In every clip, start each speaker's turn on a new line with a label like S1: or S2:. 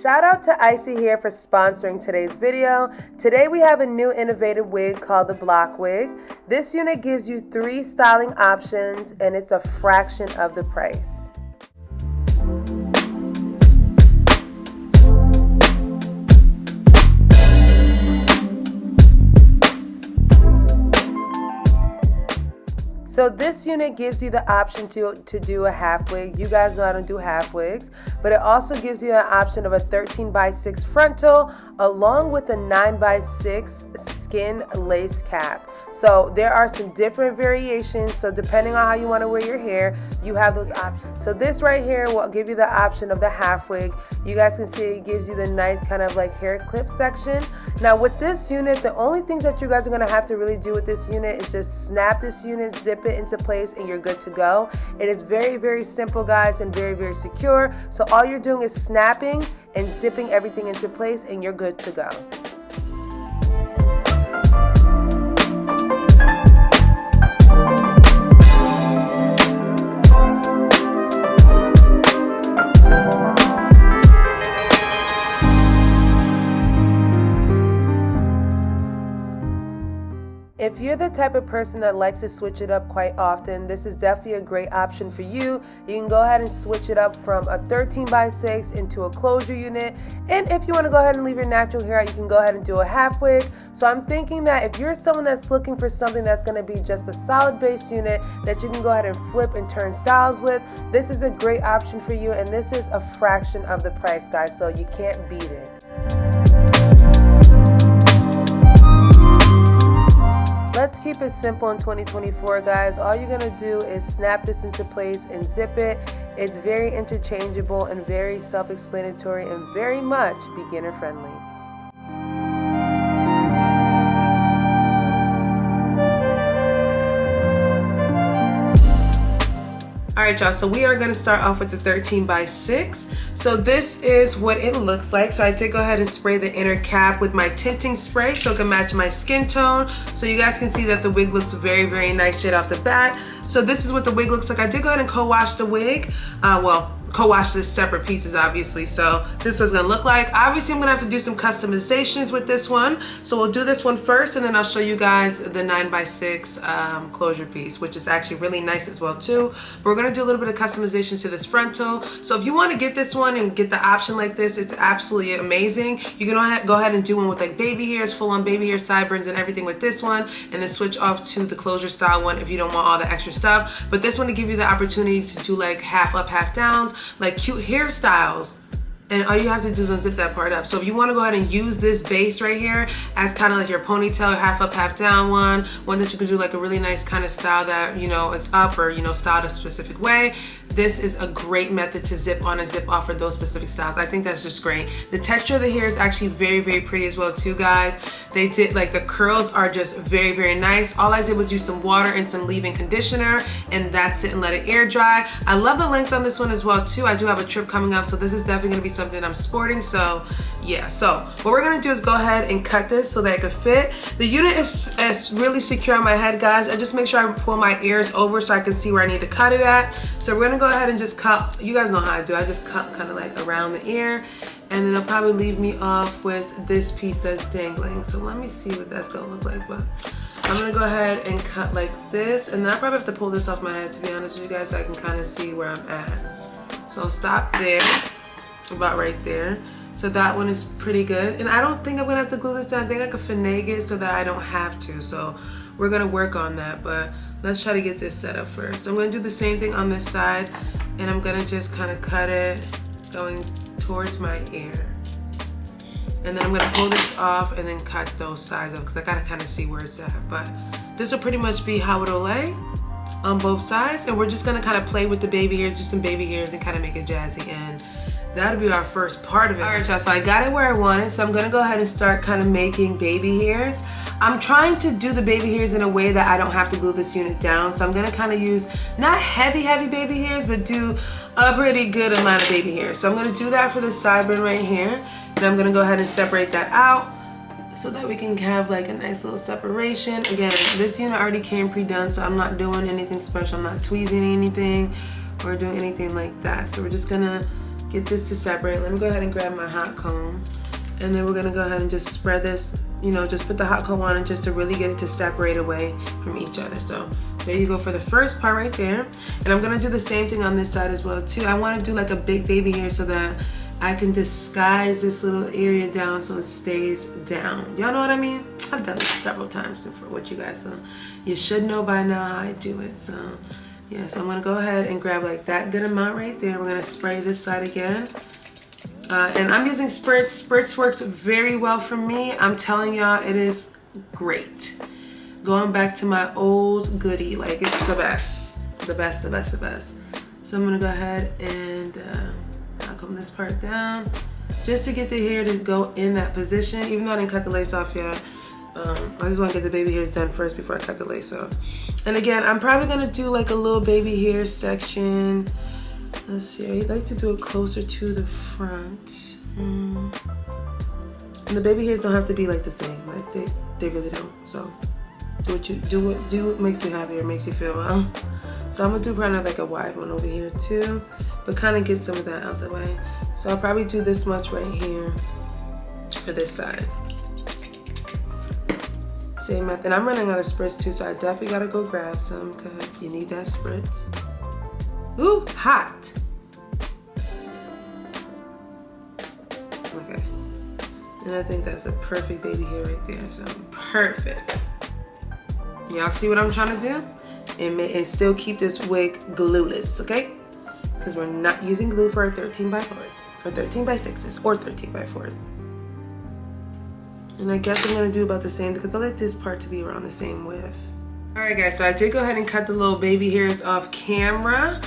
S1: Shout out to ISEE here for sponsoring today's video. Today we have a new innovative wig called the Block Wig. This unit gives you 3 styling options and it's a fraction of the price. So this unit gives you the option to do a half wig. You guys know I don't do half wigs, but it also gives you an option of a 13x6 frontal along with a 9x6 skin lace cap. So there are some different variations. So depending on how you want to wear your hair, you have those options. So this right here will give you the option of the half wig. You guys can see it gives you the nice kind of like hair clip section. Now with this unit, the only things that you guys are going to have to really do with this unit is just snap this unit, zip it into place, and you're good to go. It is very, very simple, guys, and very, very secure. So all you're doing is snapping and zipping everything into place and you're good to go. If you're the type of person that likes to switch it up quite often, this is definitely a great option for you. You can go ahead and switch it up from a 13x6 into a closure unit. And if you want to go ahead and leave your natural hair out, you can go ahead and do a half wig. So I'm thinking that if you're someone that's looking for something that's going to be just a solid base unit that you can go ahead and flip and turn styles with, this is a great option for you. And this is a fraction of the price, guys, so you can't beat it. Let's keep it simple in 2024, guys. All you're gonna do is snap this into place and zip it. It's very interchangeable and very self-explanatory and very much beginner friendly. Alright y'all, so we are going to start off with the 13x6. So this is what it looks like. So I did go ahead and spray the inner cap with my tinting spray so it can match my skin tone. So you guys can see that the wig looks very, very nice straight off the bat. So this is what the wig looks like. I did go ahead and co-wash the wig. Co-wash the separate pieces, obviously. So this was gonna look like. Obviously, I'm gonna have to do some customizations with this one. So we'll do this one first, and then I'll show you guys the 9x6 closure piece, which is actually really nice as well too. But we're gonna do a little bit of customizations to this frontal. So if you want to get this one and get the option like this, it's absolutely amazing. You can go ahead and do one with like baby hairs, full-on baby hair, sideburns, and everything with this one, and then switch off to the closure style one if you don't want all the extra stuff. But this one to give you the opportunity to do like half up, half downs, like cute hairstyles, and all you have to do is unzip that part up. So if you want to go ahead and use this base right here as kind of like your ponytail, half up, half down one that you could do like a really nice kind of style that, you know, is up or, you know, styled a specific way, this is a great method to zip on and zip off for those specific styles. I think that's just great. The texture of the hair is actually very, very pretty as well too, guys. They did, like, the curls are just very, very nice. All I did was use some water and some leave-in conditioner, and that's it, and let it air dry. I love the length on this one as well too. I do have a trip coming up, so this is definitely gonna be something I'm sporting. So yeah, so what we're gonna do is go ahead and cut this so that it could fit. The unit is really secure on my head, guys. I just make sure I pull my ears over so I can see where I need to cut it at. So we're gonna go ahead and just cut. You guys know how I do. I just cut kind of like around the ear, and then it'll probably leave me off with this piece that's dangling. So let me see what that's gonna look like. But I'm gonna go ahead and cut like this, and then I probably have to pull this off my head, to be honest with you guys, so I can kind of see where I'm at. So I'll stop there, about right there. So that one is pretty good, and I don't think I'm gonna have to glue this down. I think I could finagle it so that I don't have to. So we're gonna work on that, but let's try to get this set up first. So I'm gonna do the same thing on this side, and I'm gonna just kind of cut it going towards my ear. And then I'm gonna pull this off and then cut those sides up because I gotta kind of see where it's at. But this will pretty much be how it'll lay on both sides. And we're just gonna kind of play with the baby hairs, do some baby hairs and kind of make it jazzy. And that'll be our first part of it. All right, y'all, so I got it where I want it. So I'm gonna go ahead and start kind of making baby hairs. I'm trying to do the baby hairs in a way that I don't have to glue this unit down. So I'm gonna kind of use not heavy baby hairs, but do a pretty good amount of baby hairs. So I'm gonna do that for the sideburn right here. And I'm gonna go ahead and separate that out so that we can have like a nice little separation. Again, this unit already came pre-done, so I'm not doing anything special. I'm not tweezing anything or doing anything like that. So we're just gonna get this to separate. Let me go ahead and grab my hot comb. And then we're gonna go ahead and just spread this, you know, just put the hot comb on it just to really get it to separate away from each other. So there you go for the first part right there. And I'm gonna do the same thing on this side as well too. I wanna do like a big baby hair so that I can disguise this little area down so it stays down. Y'all know what I mean? I've done this several times for what you guys, so you should know by now how I do it. So yeah, so I'm gonna go ahead and grab like that good amount right there. We're gonna spray this side again. And I'm using Spritz. Spritz works very well for me. I'm telling y'all, it is great. Going back to my old goodie, like it's the best. The best, the best, the best. So I'm gonna go ahead and I'll comb this part down just to get the hair to go in that position. Even though I didn't cut the lace off yet, I just want to get the baby hairs done first before I cut the lace off. And again, I'm probably gonna do like a little baby hair section. Let's see, I'd like to do it closer to the front. And the baby hairs don't have to be like the same. Like they really don't. So do what makes you happy or makes you feel well. So I'm gonna do kind of like a wide one over here too, but kind of get some of that out the way. So I'll probably do this much right here for this side. Same method. I'm running out of spritz too, so I definitely gotta go grab some because you need that spritz. Ooh, hot. Okay. And I think that's a perfect baby hair right there. So perfect. Y'all see what I'm trying to do? And still keep this wig glueless, okay? Because we're not using glue for our 13x4s, or 13x6s, or 13x4s. And I guess I'm gonna do about the same because I like this part to be around the same width. All right, guys, so I did go ahead and cut the little baby hairs off camera.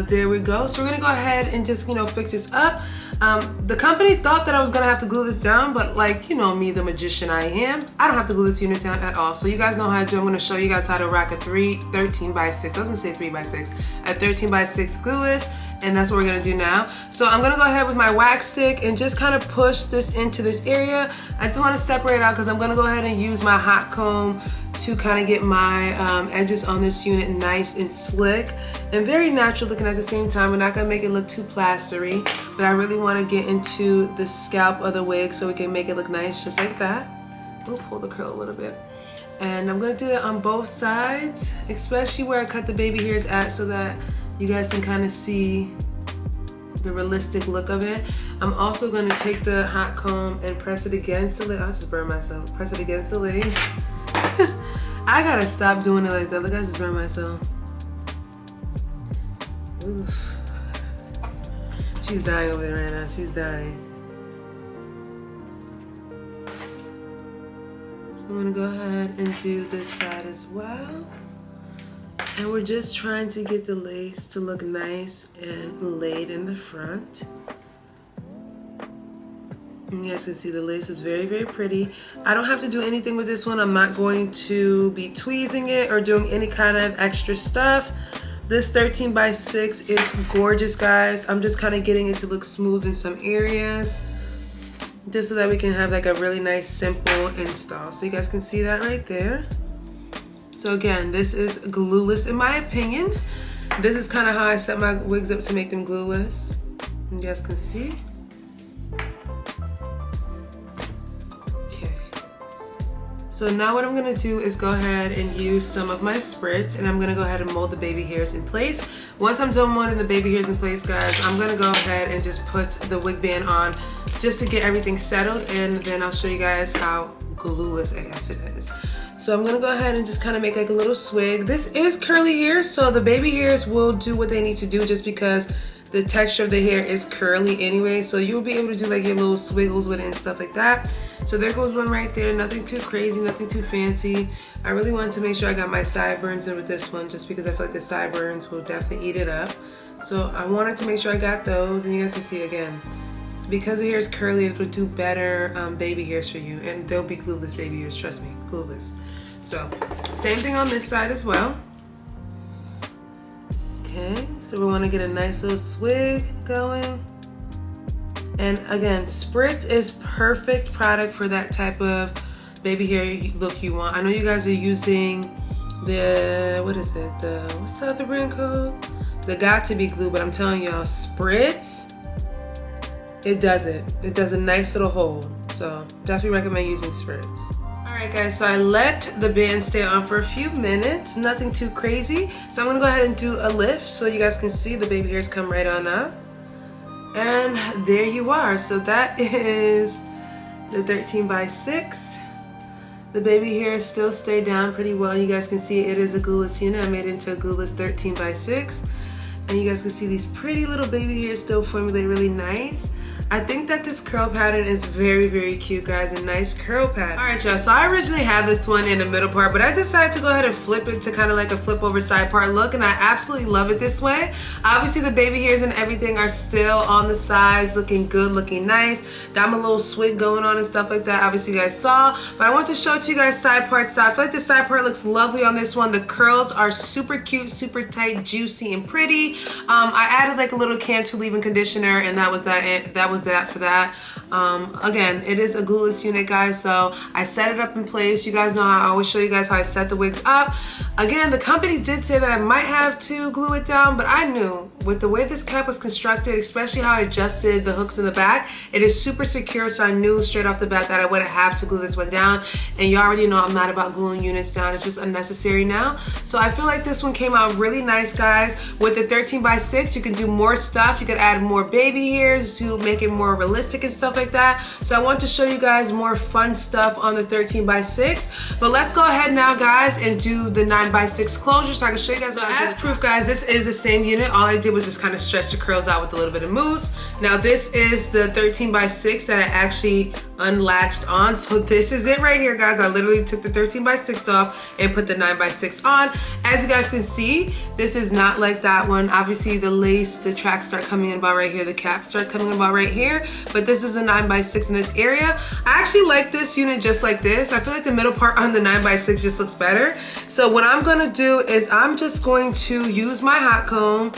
S1: There we go. So we're gonna go ahead and just, you know, fix this up. The company thought that I was gonna have to glue this down, but like, you know me, the magician I am, I don't have to glue this unit down at all. So you guys know how to do. I'm gonna show you guys how to rack a 13x6, doesn't say 3x6, a 13x6 glueless, and that's what we're gonna do now. So I'm gonna go ahead with my wax stick and just kind of push this into this area. I just wanna separate it out because I'm gonna go ahead and use my hot comb to kind of get my edges on this unit nice and slick and very natural looking at the same time. We're not gonna make it look too plastery, but I really want to get into the scalp of the wig so we can make it look nice just like that. We'll pull the curl a little bit. And I'm gonna do it on both sides, especially where I cut the baby hairs at so that you guys can kind of see the realistic look of it. I'm also gonna take the hot comb and press it against the lace. I'll just burn myself. Press it against the lace. I gotta stop doing it like that. Look, I just burned myself. Oof. She's dying over there right now. She's dying. So I'm gonna go ahead and do this side as well. And we're just trying to get the lace to look nice and laid in the front. You guys can see the lace is very, very pretty. I don't have to do anything with this one. I'm not going to be tweezing it or doing any kind of extra stuff. This 13x6 is gorgeous, guys. I'm just kind of getting it to look smooth in some areas, just so that we can have like a really nice, simple install. So you guys can see that right there. So again, this is glueless in my opinion. This is kind of how I set my wigs up to make them glueless. You guys can see. So now what I'm gonna do is go ahead and use some of my spritz, and I'm gonna go ahead and mold the baby hairs in place. Once I'm done molding the baby hairs in place, guys, I'm gonna go ahead and just put the wig band on just to get everything settled, and then I'll show you guys how glueless AF it is. So I'm gonna go ahead and just kind of make like a little swig. This is curly hair, so the baby hairs will do what they need to do just because the texture of the hair is curly anyway, so you'll be able to do like your little swiggles with it and stuff like that. So there goes one right there, nothing too crazy, nothing too fancy. I really wanted to make sure I got my sideburns in with this one just because I feel like the sideburns will definitely eat it up. So I wanted to make sure I got those, and you guys can see again, because the hair is curly, it will do better baby hairs for you, and they'll be glueless baby hairs, trust me, glueless. So same thing on this side as well. Okay, so we want to get a nice little swig going. And again, spritz is perfect product for that type of baby hair look you want. I know you guys are using the, what is it? What's the other brand called? The Got To Be glue, but I'm telling y'all, spritz it doesn't. It does a nice little hold. So definitely recommend using spritz. Alright guys, so I let the band stay on for a few minutes, nothing too crazy. So I'm gonna go ahead and do a lift so you guys can see the baby hairs come right on up. And there you are. So that is the 13 by 6. The baby hairs still stay down pretty well. You guys can see it is a glueless unit. I made it into a glueless 13 by 6. And you guys can see these pretty little baby hairs still formulate really nice. I think that this curl pattern is very, very cute, guys. A nice curl pattern. All right, y'all. So I originally had this one in the middle part, but I decided to go ahead and flip it to kind of like a flip over side part look, and I absolutely love it this way. Obviously, the baby hairs and everything are still on the sides, looking good, looking nice. Got my little swig going on and stuff like that. Obviously, you guys saw, but I want to show it to you guys side part style. I feel like the side part looks lovely on this one. The curls are super cute, super tight, juicy, and pretty. I added like a little Cantu leave-in conditioner, and that was that. That was that for that. Again, it is a glueless unit, guys, so I set it up in place. You guys know I always show you guys how I set the wigs up. Again, the company did say that I might have to glue it down, but I knew with the way this cap was constructed, especially how I adjusted the hooks in the back, it is super secure, so I knew straight off the bat that I wouldn't have to glue this one down. And you already know I'm not about gluing units down. It's just unnecessary now. So I feel like this one came out really nice, guys. With the 13 by 6, you can do more stuff. You could add more baby hairs to make it more realistic and stuff like that. So I want to show you guys more fun stuff on the 13 by 6. But let's go ahead now, guys, and do the 9 by 6 closure so I can show you guys. So as proof, guys, this is the same unit. All I did was just kind of stretch the curls out with a little bit of mousse. Now this is the 13 by 6 that I actually unlatched on. So this is it right here, guys. I literally took the 13 by 6 off and put the 9 by 6 on. As you guys can see, this is not like that one. Obviously the lace, the tracks start coming in about right here. The cap starts coming in about right here. But this is a 9 by 6 in this area. I actually like this unit just like this. I feel like the middle part on the 9 by 6 just looks better. So what I'm gonna do is I'm just going to use my hot comb,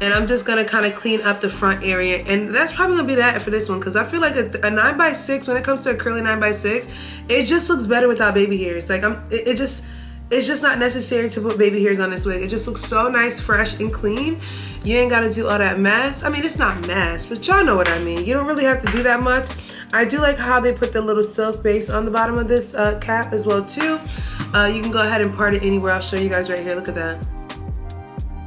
S1: and I'm just gonna kind of clean up the front area. And that's probably gonna be that for this one, because I feel like a 9 by 6, when it comes to a curly 9 by 6, it just looks better without baby hairs. Like it's just not necessary to put baby hairs on this wig. It just looks so nice, fresh, and clean. You ain't gotta do all that mess. I mean, it's not mess, but y'all know what I mean. You don't really have to do that much. I do like how they put the little silk base on the bottom of this cap as well too. You can go ahead and part it anywhere. I'll show you guys right here. Look at that.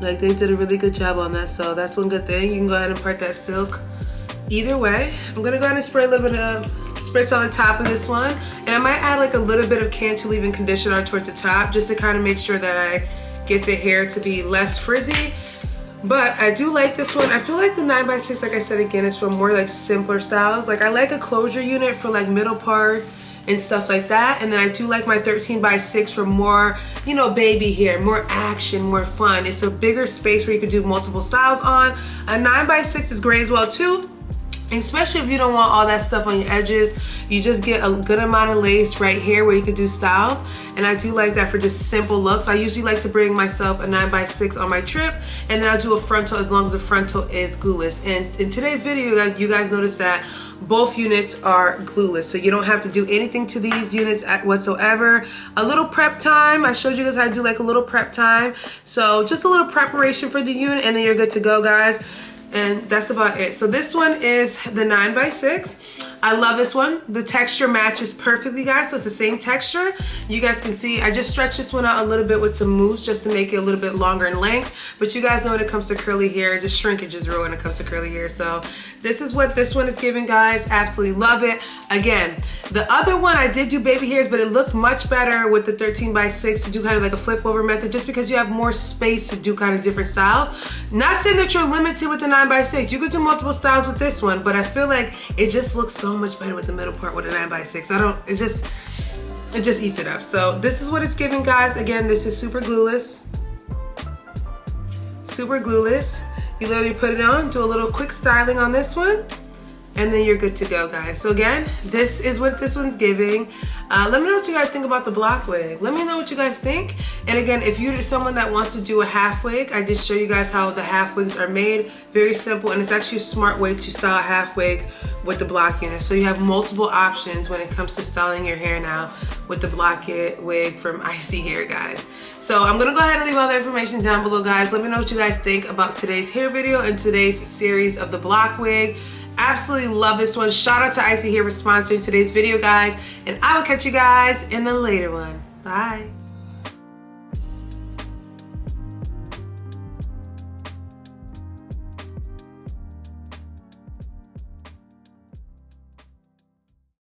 S1: Like, they did a really good job on that, so that's one good thing. You can go ahead and part that silk either way. I'm gonna go ahead and spray a little bit of spritz on the top of this one, and I might add like a little bit of Cantu leave-in conditioner towards the top just to kind of make sure that I get the hair to be less frizzy. But I do like this one. I feel like the 9 by 6, like I said again, is for more like simpler styles. Like, I like a closure unit for like middle parts and stuff like that. And then I do like my 13 by 6 for more, you know, baby hair, more action, more fun. It's a bigger space where you could do multiple styles on. A 9 by 6 is great as well too. Especially if you don't want all that stuff on your edges. You just get a good amount of lace right here where you could do styles. And I do like that for just simple looks. I usually like to bring myself a 9 by 6 on my trip, and then I'll do a frontal as long as the frontal is glueless. And in today's video, you guys notice that both units are glueless, so you don't have to do anything to these units whatsoever. A little prep time. I showed you guys how to do like a little prep time. So just a little preparation for the unit, and then you're good to go, guys. And that's about it. So this one is the 9 by 6. I love this one. The texture matches perfectly, guys, so it's the same texture. You guys can see I just stretched this one out a little bit with some mousse just to make it a little bit longer in length. But you guys know when it comes to curly hair, just shrinkage is real when it comes to curly hair. So this is what this one is giving, guys. Absolutely love it. Again, the other one I did do baby hairs, but it looked much better with the 13 by 6 to do kind of like a flip over method, just because you have more space to do kind of different styles. Not saying that you're limited with the 9 by 6. You could do multiple styles with this one, but I feel like it just looks so much better with the middle part with a 9 by 6. It just eats it up. So this is what it's giving, guys. Again, this is super glueless. Super glueless. You literally put it on, do a little quick styling on this one, and then you're good to go, guys. So again, this is what this one's giving. Let me know what you guys think about the block wig. Let me know what you guys think. And again, if you're someone that wants to do a half wig, I did show you guys how the half wigs are made. Very simple, and it's actually a smart way to style a half wig with the block unit. So you have multiple options when it comes to styling your hair now with the block wig from ISEE Hair, guys. So I'm gonna go ahead and leave all the information down below, guys. Let me know what you guys think about today's hair video and today's series of the block wig. Absolutely love this one. Shout out to ISEE here for sponsoring today's video, guys. And I will catch you guys in the later one. Bye.